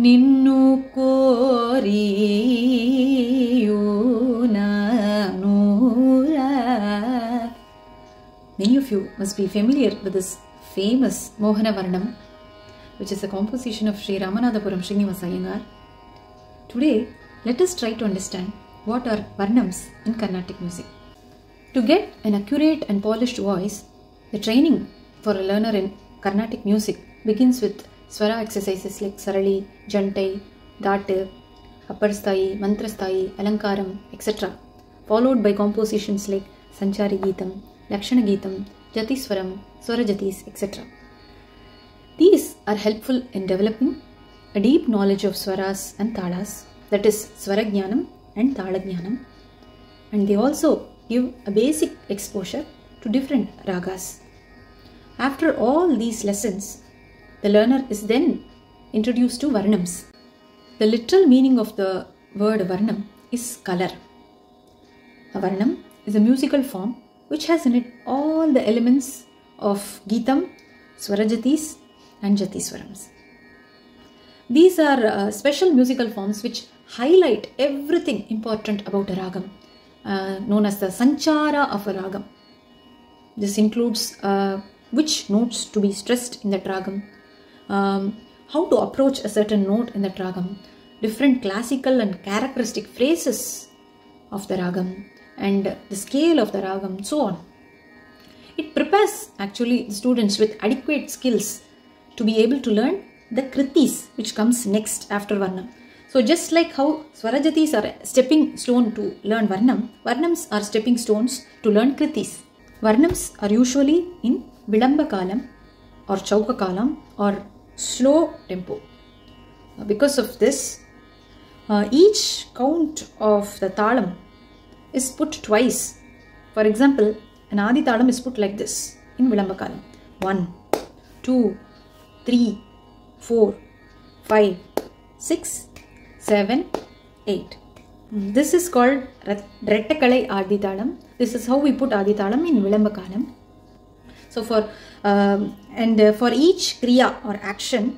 Ninnu koriyuna nura. Many of you must be familiar with this famous Mohana Varnam, which is a composition of Sri Ramanathapuram Srinivasa Iyengar. Today, let us try to understand what are Varnams in Carnatic music. To get an accurate and polished voice, the training for a learner in Carnatic music begins with Swara exercises like Sarali, Jantai, Dhatu, Appar Sthai, Mantra Sthai, Alankaram, etc., followed by compositions like Sanchari Geetam, Lakshana Geetam, Jatiswaram, Swarajatis, etc. These are helpful in developing a deep knowledge of Swaras and Talas, that is Swarajnanam and Talajnanam, and they also give a basic exposure to different ragas. After all these lessons, the learner is then introduced to Varnams. The literal meaning of the word Varnam is color. A Varnam is a musical form which has in it all the elements of Geetam, Swarajatis and Jatiswarams. These are special musical forms which highlight everything important about a ragam, known as the Sanchara of a ragam. This includes which notes to be stressed in that ragam, how to approach a certain note in that ragam, different classical and characteristic phrases of the ragam, and the scale of the ragam, so on. It prepares actually the students with adequate skills to be able to learn the krithis which comes next after Varnam. So just like how Swarajatis are a stepping stone to learn Varnam, Varnams are stepping stones to learn krithis. Varnams are usually in Vilamba Kalam or Chauka Kalam or slow tempo. Because of this, each count of the Talam is put twice. For example, an Adi Talam is put like this in Vilamba Kalam. 1, 2, 3, 4, 5, 6, 7, 8. This is called Rettakalai Adi Talam. This is how we put Adi Talam in Vilamba Kalam. So for each kriya or action,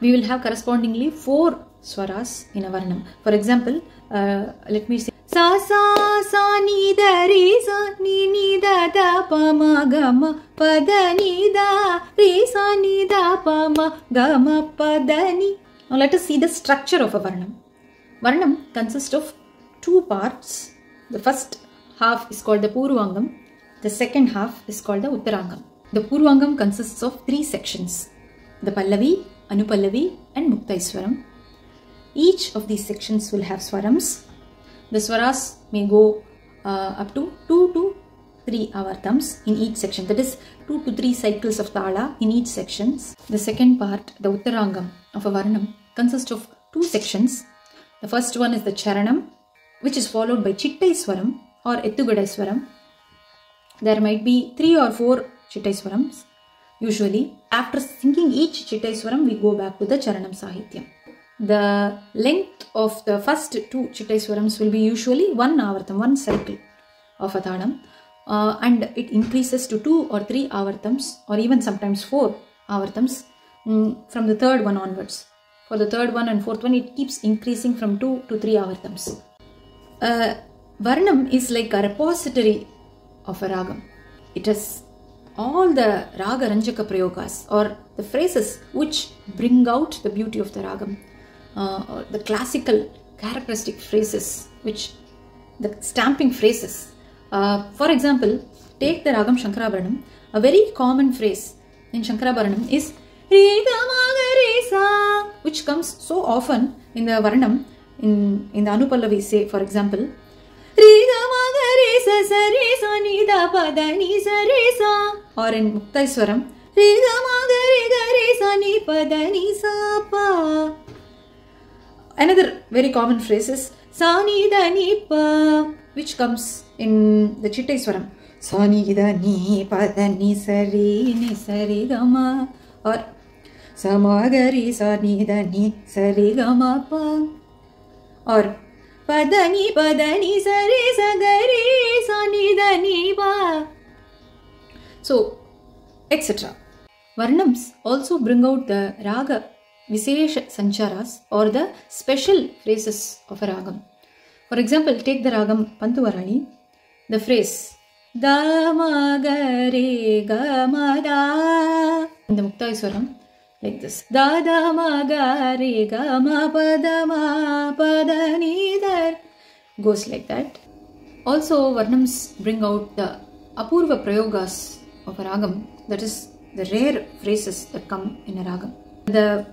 we will have correspondingly 4 swaras in a varnam. For example, let me say sa sa sa ni da re sa ni da da pa ma ga ma pa da ni da re sa ni da pa ma ga ma pa da ni. Now let us see the structure of a varnam. Varnam consists of 2 parts. The first half is called the Purvangam. The second half is called the Uttarangam. The Purvangam consists of 3 sections: the Pallavi, Anupallavi and Muktaiswaram. Each of these sections will have swarams. The swaras may go up to 2 to 3 avartams in each section. That is 2 to 3 cycles of Tala in each section. The second part, the Uttarangam of a Varnam, consists of 2 sections. The first one is the Charanam, which is followed by Chittaiswaram or Ettugadaswaram. There might be 3 or 4 Chittaiswarams. Usually, after singing each Chittaiswaram, we go back to the Charanam Sahityam. The length of the first 2 Chittaiswarams will be usually 1 avartam, 1 cycle of a Talam, and it increases to 2 or 3 avartams or even sometimes 4 avartams from the third one onwards. For the third one and fourth one, it keeps increasing from 2 to 3 avartams. Varnam is like a repository of a ragam. It has all the raga ranjaka prayogas or the phrases which bring out the beauty of the ragam, or the classical characteristic phrases, which the stamping phrases. For example, take the ragam Shankarabharanam. A very common phrase in Shankarabharanam is Rigamagharisa, which comes so often in the Varnam. In the Anupallavi, say for example, Rigamagharisa sarisa nida padani sarisa, or in Muktaiswaram, Rigamagharisa ni padani sapa. Another very common phrase is Sanida ni pa, which comes in the Chittaiswaram, Sanida ni padani sari ni sari gama, or Samagari sanida ni sari gama pa, or Padani padani sari sagari sanidani ba. So, etc. Varnams also bring out the raga Visesha Sancharas or the special phrases of a ragam. For example, take the ragam Pantuvarani, the phrase Da ma ga re ga ma da in the Muktaiswaram like this. Da da ma ga re ga ma pada ni dar goes like that. Also, Varnams bring out the Apurva Prayogas of a ragam, that is the rare phrases that come in a ragam. The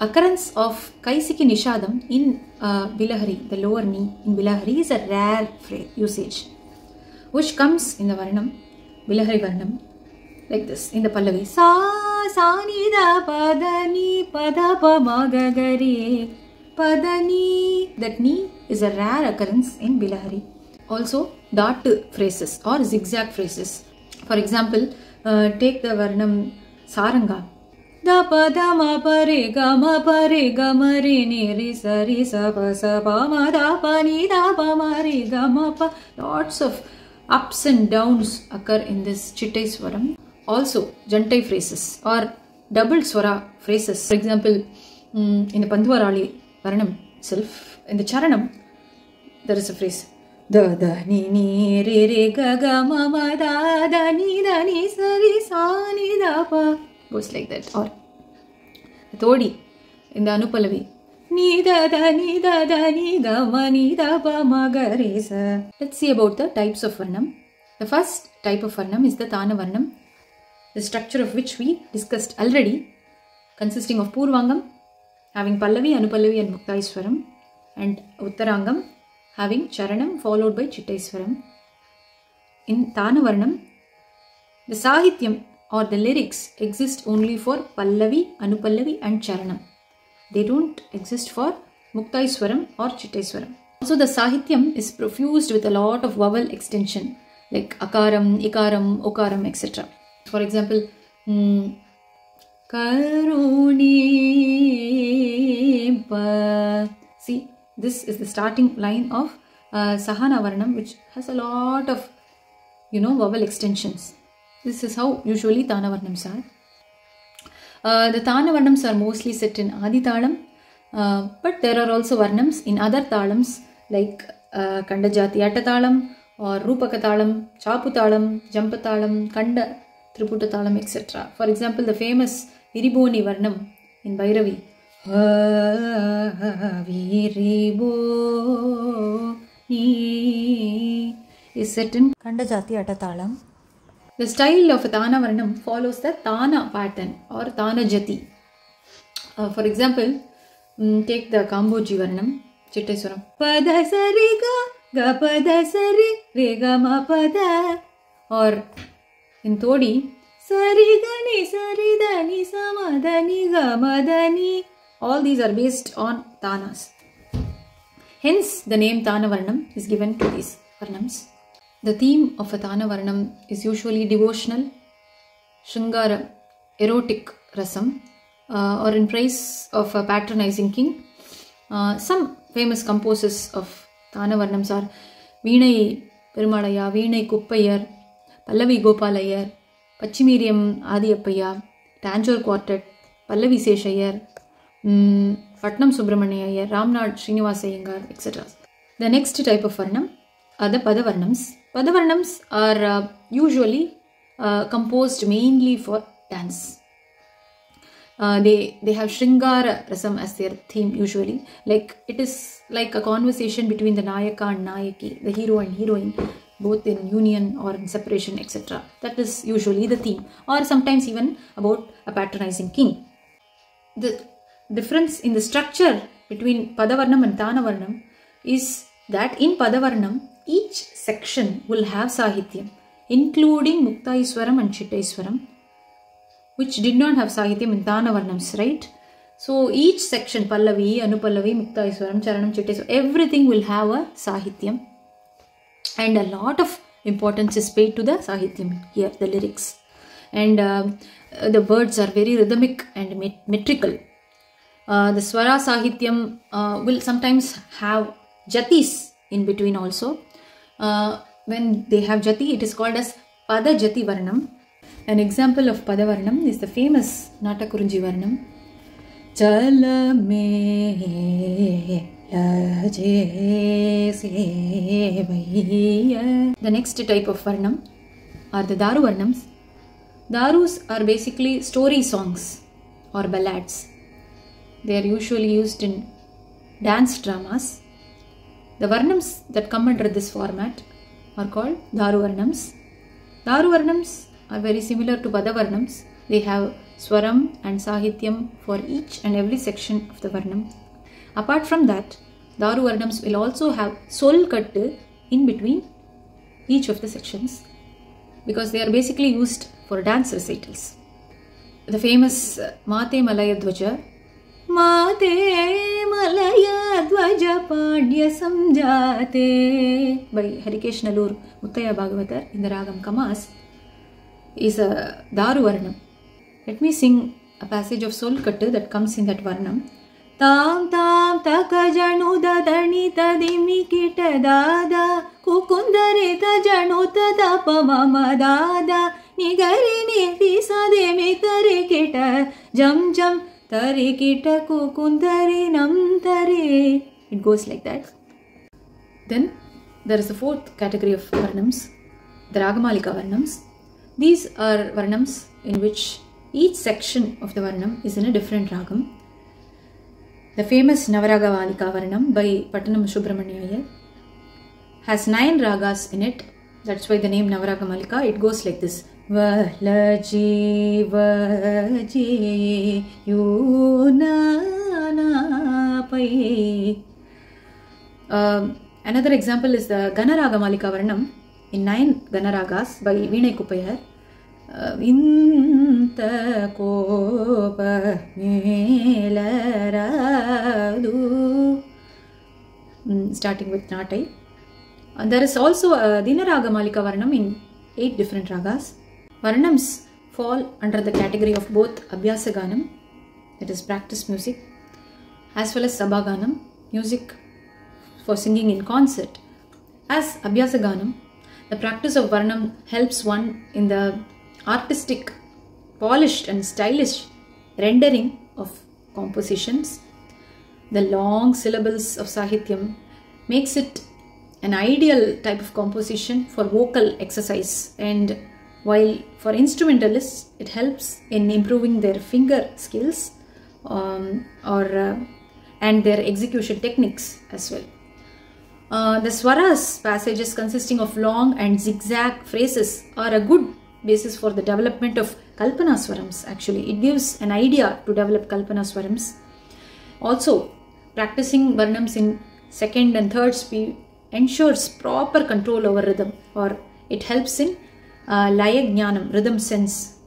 occurrence of Kaisiki Nishadam in Bilahari, the lower knee in Bilahari, is a rare usage, which comes in the Varnam, Bilahari Varnam, like this, in the Pallavi. Sa ni da padani pada pa ma ga ga re padani. That ni is a rare occurrence in Bilahari. Also, dot phrases or zigzag phrases. For example, take the Varnam Saranga. Da pa da ma pa re ga ma re ni ri sa pa ma da pa ni da pa ma re ga ma pa. Lots of ups and downs occur in this Chittai Swaram. Also, Jantai phrases or double Swara phrases. For example, in the Pandwarali Varnam itself, in the Charanam, there is a phrase da ni re ga ma da ni sa ni da pa, goes like that. Or the Todi in the Anupallavi ni da ni ga ma ni da pa ma ga re sa. Let's see about the types of Varnam. The first type of Varnam is the Tana Varnam, the structure of which we discussed already, consisting of Purvangam having Pallavi, Anupallavi and Muktaiswaram, and Uttarangam having Charanam followed by Chittaiswaram. In Tana Varnam, the Sahityam or the lyrics exist only for Pallavi, Anupallavi and Charanam. They don't exist for Muktaiswaram or Chittaiswaram. Also, the Sahityam is profused with a lot of vowel extension like Akaram, Ikaram, Okaram, etc. For example, Karuni pa. See, this is the starting line of Sahana Varnam, which has a lot of, vowel extensions. This is how usually Tana Varnams are. The Tana Varnams are mostly set in Adi Talam, but there are also Varnams in other Talams like Kandajati Atatalam or Rupakatalam, Chaputalam, Jampatalam, Kanda Triputatalam, etc. For example, the famous Viriboni Varnam in Bhairavi is set in Kandajati Atatalam. The style of a Tana Varnam follows the Tana pattern or Tana Jati. For example, take the Kamboji Varnam, Chittaiswaram. Pada sari ga pada sari re ga ma pada. Or in Todi, sari da ni sa ma da ni ga ma da ni. All these are based on Tanas. Hence, the name Tana Varnam is given to these Varnams. The theme of a Tana Varnam is usually devotional, Shringara, erotic rasam, or in praise of a patronizing king. Some famous composers of Tana Varnams are Veenai Perumalaya, Veenai Kuppayar, Pallavi Gopalayar, Pachimiriam Adiyappaya, Tanjore Quartet, Pallavi Seshayar, Patnam Subramaniya, Ramnad Srinivasa Iyengar, etc. The next type of Varnam are the Padavarnams. Padavarnams are usually composed mainly for dance. They have Shringara Rasam as their theme usually. Like it is like a conversation between the Nayaka and Nayaki, the hero and heroine, both in union or in separation, etc. That is usually the theme. Or sometimes even about a patronizing king. The difference in the structure between Padavarnam and Tanavarnam is that in Padavarnam, each section will have Sahityam, including Muktaiswaram and Chittaiswaram, which did not have Sahityam in Tanavarnams, right? So each section, Pallavi, Anupallavi, Muktaiswaram, Charanam, Chittaiswaram, everything will have a Sahityam. And a lot of importance is paid to the Sahityam here, the lyrics. And the words are very rhythmic and metrical. The Swara Sahityam will sometimes have Jatis in between also. When they have Jati, it is called as Pada Jati Varnam. An example of Pada Varnam is the famous Natakurunji Varnam. Chalame laje sevaiya. The next type of Varnam are the Daru Varnams. Darus are basically story songs or ballads. They are usually used in dance dramas. The Varnams that come under this format are called Daru Varnams. Daru Varnams are very similar to Pada Varnams. They have Swaram and Sahityam for each and every section of the Varnam. Apart from that, Daru Varnams will also have Sol Kattu in between each of the sections, because they are basically used for dance recitals. The famous Mate Malaya Dvaja, Mate Malaya Dvaja Padya Samjate by Harikesh Nallur Muttaya Bhagavatar in the Ragam Kamas is a Daru Varnam. Let me sing a passage of Sol Kattu that comes in that Varnam. Tam tam takajanu dadani tadimi kita dada kukundare tajanu tadapa mama dada nigari nifisa demi tare kita jam jam tare kita kukundare nam tare. It goes like that. Then there is the fourth category of Varnams, the Ragamalika Varnams. These are Varnams in which each section of the Varnam is in a different Ragam. The famous Navaragavalika Varnam by Pattanam Subramaniya has 9 ragas in it. That's why the name Navaragamalika. It goes like this. Valaji vaji yunana pai. Another example is the Ganaragamalika Varnam in 9 Ganaragas by Veenai Kuppayar. Inta kopa melaradu, starting with Natai. And there is also a Dinaragamalika Varnam in 8 different ragas. Varnams fall under the category of both Abhyasaganam, that is practice music, as well as Sabhaganam, music for singing in concert. As Abhyasaganam, the practice of Varnam helps one in the artistic, polished and stylish rendering of compositions. The long syllables of Sahityam makes it an ideal type of composition for vocal exercise, and while for instrumentalists it helps in improving their finger skills and their execution techniques as well. The Swaras passages consisting of long and zigzag phrases are a good basis for the development of Kalpana Swarams. Actually, it gives an idea to develop Kalpana Swarams. Also, practicing Varnams in second and third speed ensures proper control over rhythm, or it helps in Laya Jnanam, rhythm sense.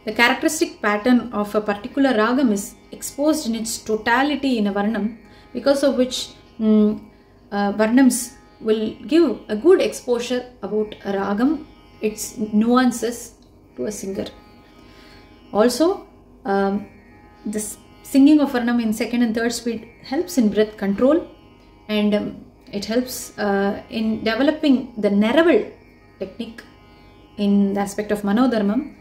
The characteristic pattern of a particular ragam is exposed in its totality in a Varnam, because of which Varnams will give a good exposure about a ragam, its nuances to a singer. Also, the singing of Varnam in second and third speed helps in breath control, and it helps in developing the Neraval technique in the aspect of Manodharmam.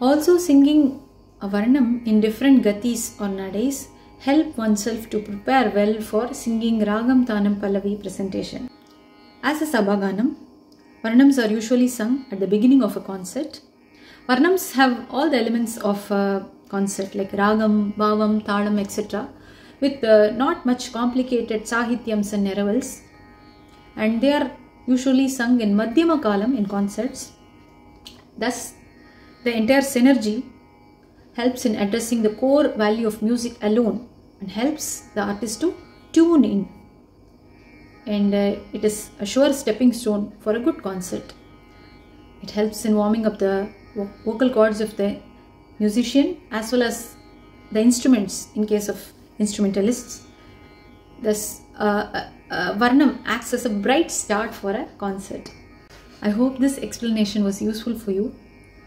Also, singing a Varnam in different gatis or nadais help oneself to prepare well for singing Ragam Tanam Pallavi presentation. As a Sabhaganam, Varnams are usually sung at the beginning of a concert. Varnams have all the elements of a concert like Ragam, Bhavam, Thalam, etc. with not much complicated Sahityams and Neravals, and they are usually sung in Madhyama Kalam in concerts. Thus, the entire synergy helps in addressing the core value of music alone and helps the artist to tune in. And it is a sure stepping stone for a good concert. It helps in warming up the vocal cords of the musician as well as the instruments in case of instrumentalists. Thus, Varnam acts as a bright start for a concert. I hope this explanation was useful for you.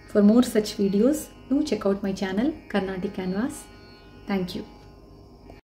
For more such videos, do check out my channel Carnatic Canvas. Thank you.